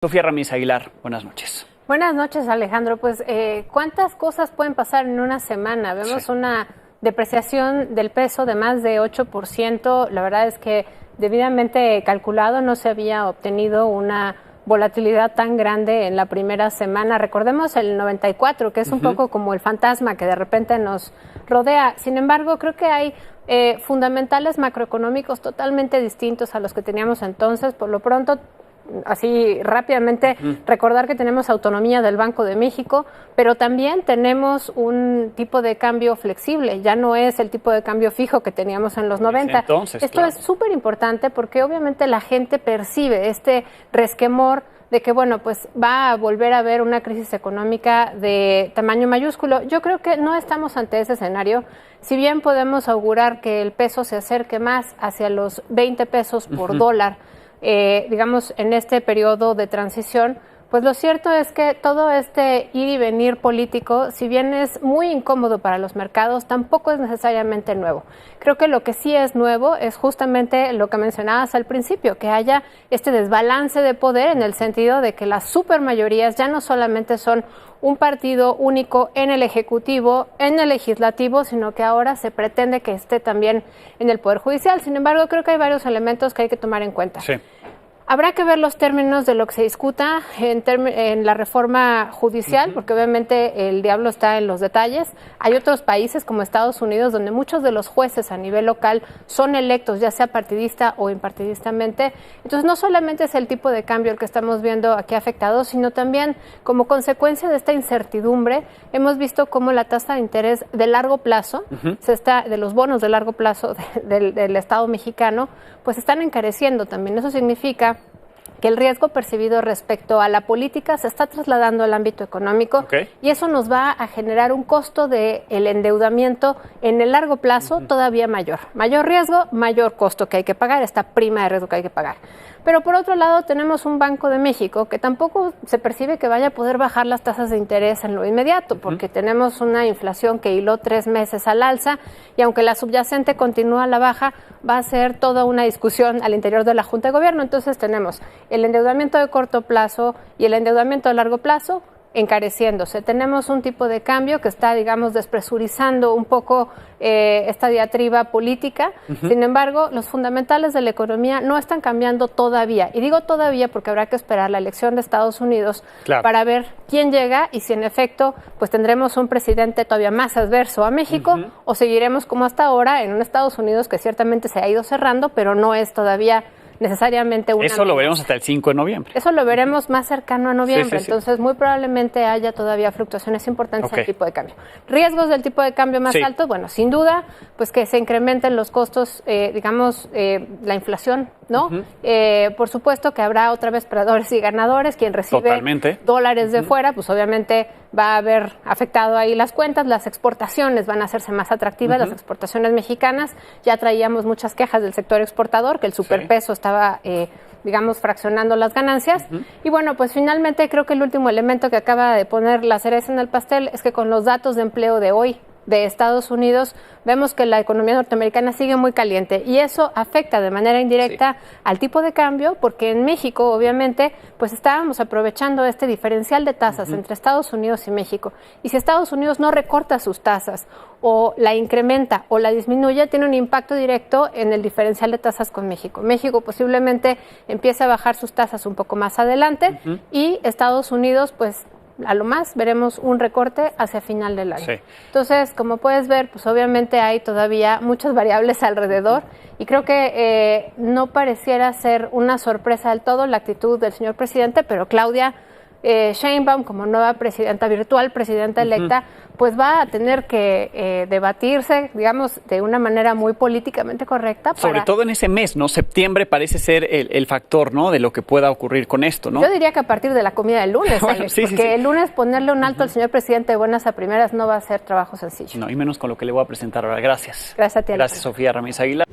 Sofía Ramírez Aguilar, buenas noches. Buenas noches, Alejandro. Pues, ¿cuántas cosas pueden pasar en una semana? Vemos una depreciación del peso de más de 8%. La verdad es que debidamente calculado no se había obtenido una volatilidad tan grande en la primera semana. Recordemos el 94, que es un poco como el fantasma que de repente nos rodea. Sin embargo, creo que hay fundamentales macroeconómicos totalmente distintos a los que teníamos entonces. Por lo pronto, así rápidamente, recordar que tenemos autonomía del Banco de México, pero también tenemos un tipo de cambio flexible, ya no es el tipo de cambio fijo que teníamos en los 90. Esto es súper importante porque obviamente la gente percibe este resquemor de que, bueno, pues va a volver a haber una crisis económica de tamaño mayúsculo. Yo creo que no estamos ante ese escenario. Si bien podemos augurar que el peso se acerque más hacia los 20 pesos por dólar, digamos, en este periodo de transición, pues lo cierto es que todo este ir y venir político, si bien es muy incómodo para los mercados, tampoco es necesariamente nuevo. Creo que lo que sí es nuevo es justamente lo que mencionabas al principio, que haya este desbalance de poder en el sentido de que las supermayorías ya no solamente son un partido único en el Ejecutivo, en el Legislativo, sino que ahora se pretende que esté también en el Poder Judicial. Sin embargo, creo que hay varios elementos que hay que tomar en cuenta. Sí. Habrá que ver los términos de lo que se discuta en la reforma judicial, porque obviamente el diablo está en los detalles. Hay otros países como Estados Unidos donde muchos de los jueces a nivel local son electos, ya sea partidista o impartidistamente. Entonces, no solamente es el tipo de cambio el que estamos viendo aquí afectado, sino también como consecuencia de esta incertidumbre, hemos visto cómo la tasa de interés de largo plazo, de los bonos de largo plazo del Estado mexicano, pues están encareciendo también. Eso significa que el riesgo percibido respecto a la política se está trasladando al ámbito económico y eso nos va a generar un costo del endeudamiento en el largo plazo todavía mayor. Mayor riesgo, mayor costo que hay que pagar, esta prima de riesgo que hay que pagar. Pero por otro lado tenemos un Banco de México que tampoco se percibe que vaya a poder bajar las tasas de interés en lo inmediato, porque tenemos una inflación que hiló 3 meses al alza y aunque la subyacente continúa a la baja, va a ser toda una discusión al interior de la Junta de Gobierno. Entonces tenemos el endeudamiento de corto plazo y el endeudamiento de largo plazo encareciéndose. Tenemos un tipo de cambio que está, digamos, despresurizando un poco esta diatriba política. Sin embargo, los fundamentales de la economía no están cambiando todavía. Y digo todavía porque habrá que esperar la elección de Estados Unidos para ver quién llega y si en efecto pues tendremos un presidente todavía más adverso a México o seguiremos como hasta ahora en un Estados Unidos que ciertamente se ha ido cerrando, pero no es todavía necesariamente una... Eso lo veremos hasta el 5 de noviembre. Eso lo veremos más cercano a noviembre, entonces muy probablemente haya todavía fluctuaciones importantes en el tipo de cambio. Riesgos del tipo de cambio más alto, bueno, sin duda, pues que se incrementen los costos, digamos, la inflación, ¿no? Por supuesto que habrá otra vez perdedores y ganadores, quien recibe dólares de fuera, pues obviamente va a haber afectado ahí las cuentas, las exportaciones van a hacerse más atractivas, las exportaciones mexicanas, ya traíamos muchas quejas del sector exportador, que el superpeso estaba, digamos, fraccionando las ganancias. Y bueno, pues finalmente creo que el último elemento que acaba de poner la cereza en el pastel es que con los datos de empleo de hoy de Estados Unidos, vemos que la economía norteamericana sigue muy caliente y eso afecta de manera indirecta al tipo de cambio, porque en México, obviamente, pues estábamos aprovechando este diferencial de tasas entre Estados Unidos y México. Y si Estados Unidos no recorta sus tasas o la incrementa o la disminuye, tiene un impacto directo en el diferencial de tasas con México. México posiblemente empiece a bajar sus tasas un poco más adelante y Estados Unidos, pues, a lo más veremos un recorte hacia final del año. Entonces, como puedes ver, pues obviamente hay todavía muchas variables alrededor y creo que no pareciera ser una sorpresa del todo la actitud del señor presidente, pero Claudia Sheinbaum, como nueva presidenta virtual, presidenta electa, pues va a tener que debatirse, digamos, de una manera muy políticamente correcta. Sobre todo en ese mes, ¿no? Septiembre parece ser el factor, ¿no? De lo que pueda ocurrir con esto, ¿no? Yo diría que a partir de la comida del lunes, bueno, Alex, porque el lunes ponerle un alto al señor presidente de buenas a primeras no va a ser trabajo sencillo. No, y menos con lo que le voy a presentar ahora. Gracias. Gracias a ti, Alex. Gracias, Sofía Ramírez Aguilar.